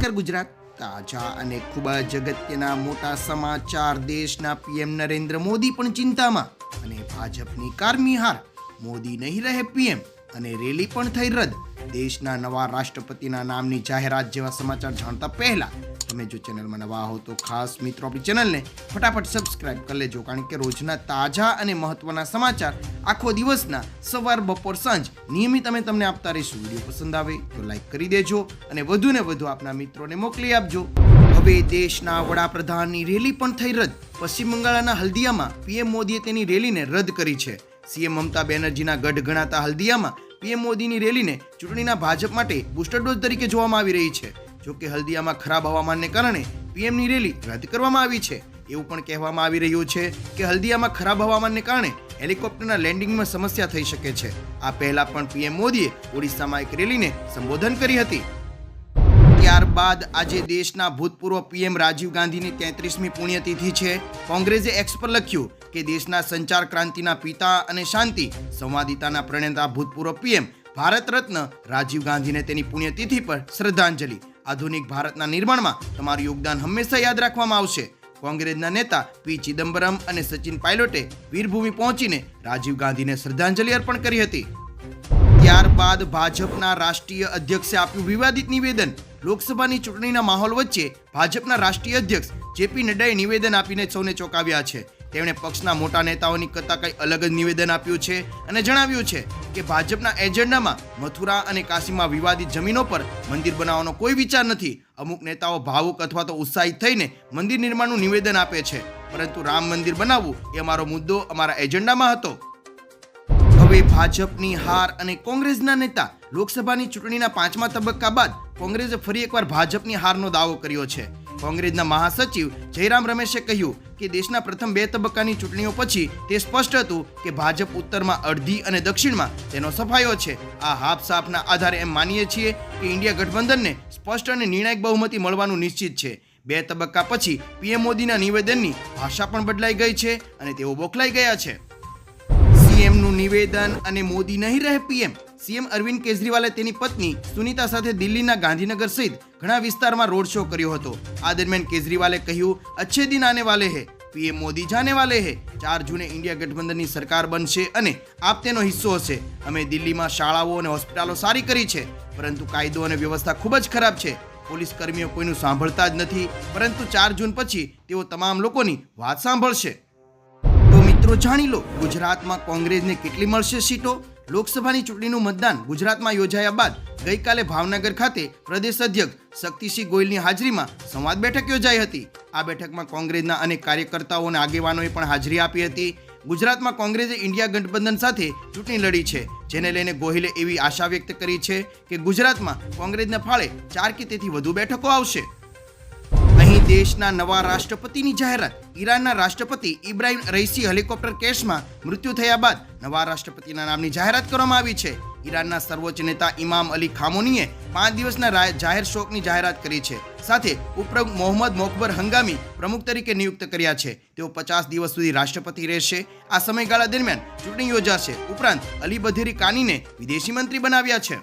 નમસ્કાર ગુજરાત. તાજા અને ખૂબ જ અગત્યના મોટા સમાચાર. દેશના પીએમ નરેન્દ્ર મોદી પણ ચિંતામાં અને ભાજપની કારમી હાર. મોદી નહીં રહે પીએમ અને રેલી પણ થઈ રદ. દેશના નવા રાષ્ટ્રપતિના નામની જાહેરાત જેવા સમાચાર જાણતા પહેલા તમે જો ચેનલમાં નવા હો તો ખાસ મિત્રો આપણી ચેનલને ફટાફટ સબસ્ક્રાઇબ કરી લેજો, કારણ કે રોજના તાજા અને મહત્વના સમાચાર આખો દિવસના સવાર બપોર સાંજ નિયમિત અમે તમને આપતા રહીશું. વિડીયો પસંદ આવે તો લાઈક કરી દેજો અને વધુને વધુ આપના મિત્રોને મોકલી આપજો. હવે દેશના વડાપ્રધાનની રેલી પણ થઈ રદ. પશ્ચિમ બંગાળના હલ્દિયામાં પીએમ મોદીએ તેની રેલીને રદ કરી છે. સીએમ મમતા બેનર્જીના ગઢ ગણાતા હલ્દિયામાં પીએમ મોદીની રેલીને ચૂંટણીના ભાજપ માટે બુસ્ટર ડોઝ તરીકે જોવામાં આવી રહી છે. જોકે હલ્દિયામાં ખરાબ હવામાનને કારણે પીએમની રેલી રદ કરવામાં આવી છે. એવું પણ કહેવામાં આવી રહ્યું છે કે હલ્દિયામાં ખરાબ હવામાનને કારણે હેલિકોપ્ટરના લેન્ડિંગમાં સમસ્યા થઈ શકે છે. આ પહેલા પણ પીએમ મોદીએ ઓડિશામાં એક રેલીને સંબોધન કરી હતી. ત્યારબાદ આજે દેશના ભૂતપૂર્વ પીએમ રાજીવ ગાંધીની 33મી પુણ્યતિથિ છે. કોંગ્રેસે એક્સ પર લખ્યું કે દેશના સંચાર ક્રાંતિના પિતા અને શાંતિ સંવાદિતાના પ્રણેતા ભૂતપૂર્વ પીએમ ભારત રત્ન રાજીવ ગાંધીને તેની પુણ્યતિથિ પર શ્રદ્ધાંજલિ. આધુનિક ભારતના નિર્માણમાં તમારું યોગદાન હંમેશા યાદ રાખવામાં આવશે. કોંગ્રેસના નેતા પી ચિદમ્બરમ અને સચિન પાયલોટે વીરભૂમિ પહોંચીને રાજીવ ગાંધીને શ્રદ્ધાંજલિ અર્પણ કરી હતી. ત્યારબાદ ભાજપના રાષ્ટ્રીય અધ્યક્ષે આપ્યું વિવાદિત નિવેદન. લોકસભાની ચૂંટણીના માહોલ વચ્ચે ભાજપના રાષ્ટ્રીય અધ્યક્ષ જેપી નડ્ડાએ નિવેદન આપીને સૌને ચોંકાવ્યા છે. તેમણે પક્ષના મોટા નેતાઓની કરતાં કંઈ અલગ જ નિવેદન આપ્યું છે અને જણાવ્યું છે કે ભાજપના એજન્ડામાં મથુરા અને કાશીમાં વિવાદિત જમીનો પર મંદિર બનાવવાનો કોઈ વિચાર નથી. અમુક નેતાઓ ભાવુક અથવા તો ઉત્સાહિત થઈને મંદિર નિર્માણનું નિવેદન આપે છે, પરંતુ રામ મંદિર બનાવવું એ અમારો મુદ્દો અમારા એજન્ડામાં હતો. હવે ભાજપની હાર અને કોંગ્રેસના નેતા. લોકસભાની ચૂંટણીના 5મા તબક્કા બાદ કોંગ્રેસે ફરી એકવાર ભાજપની હારનો દાવો કર્યો છે. કોંગ્રેસના મહાસચિવ જયરામ રમેશે કહ્યું કે દેશના પ્રથમ 2 તબક્કાની ચૂંટણીઓ પછી તે સ્પષ્ટ હતું કે ભાજપ ઉત્તરમાં અડધી અને દક્ષિણમાં તેનો સફાયો છે. આ હાફ સાફના આધારે એમ માનીએ છીએ કે ઇન્ડિયા ગઠબંધનને સ્પષ્ટ અને નિર્ણાયક બહુમતી મળવાનું નિશ્ચિત છે. 2 તબક્કા પછી પીએમ મોદીના નિવેદનની ભાષા પણ બદલાઈ ગઈ છે અને તેઓ બોખલાઈ ગયા છે. સીએમનું નિવેદન અને મોદી નહીં રહે પીએમ. સીએમ અરવિંદ કેજરીવાલે તેની પત્ની સુનીતા સાથે દિલ્હીના ગાંધીનગર સહિત ઘણા વિસ્તારમાં રોડ શો કર્યો હતો. આ દરમિયાન કેજરીવાલે કહ્યું, અચ્છે દિન આને વાલે હે, પીએમ મોદી જાને વાલે હે. 4 જૂને ઇન્ડિયા ગઠબંધનની સરકાર બનશે અને આપ તેનો હિસ્સો હશે. અમે દિલ્હીમાં શાળાઓ અને હોસ્પિટલો સારી કરી છે, પરંતુ કાયદો અને વ્યવસ્થા ખૂબ જ ખરાબ છે. પોલીસ કર્મીઓ કોઈનું સાંભળતા જ નથી, પરંતુ 4 જૂન પછી તેઓ તમામ લોકોની વાત સાંભળશે. તો મિત્રો જાણી લો, ગુજરાતમાં કોંગ્રેસને કેટલી મળશે સીટો. લોકસભાની ચૂંટણીનું મતદાન ગુજરાતમાં યોજાયા બાદ ગઈકાલે ભાવનગર ખાતે પ્રદેશ અધ્યક્ષ શક્તિસિંહ ગોયલની હાજરીમાં સંવાદ બેઠક યોજાઈ હતી. આ બેઠકમાં કોંગ્રેસના અનેક કાર્યકર્તાઓ અને આગેવાનોએ પણ હાજરી આપી હતી. ગુજરાતમાં કોંગ્રેસે ઇન્ડિયા ગઠબંધન સાથે ચૂંટણી લડી છે, જેને લઈને ગોહિલે એવી આશા વ્યક્ત કરી છે કે ગુજરાતમાં કોંગ્રેસના ફાળે 4 કે તેથી વધુ બેઠકો આવશે. અહીં દેશના નવા રાષ્ટ્રપતિની જાહેરાત. ઈરાનના રાષ્ટ્રપતિ ઇબ્રાહિમ રઈસી હેલિકોપ્ટર કેસમાં મૃત્યુ થયા બાદ નવા રાષ્ટ્રપતિના નામની જાહેરાત કરવામાં આવી છે. ઈરાનના સર્વોચ્ચ નેતા ઇમામ અલી ખામોનીએ 5 દિવસના જાહેર શોકની જાહેરાત કરી છે. સાથે ઉપપ્રમુખ મોહમ્મદ મોકબર હંગામી પ્રમુખ તરીકે નિયુક્ત કર્યા છે. તેઓ 50 દિવસ સુધી રાષ્ટ્રપતિ રહેશે. આ સમયગાળા દરમિયાન ચૂંટણી યોજાશે. ઉપરાંત અલી બધેરી કાનીને વિદેશી મંત્રી બનાવ્યા છે.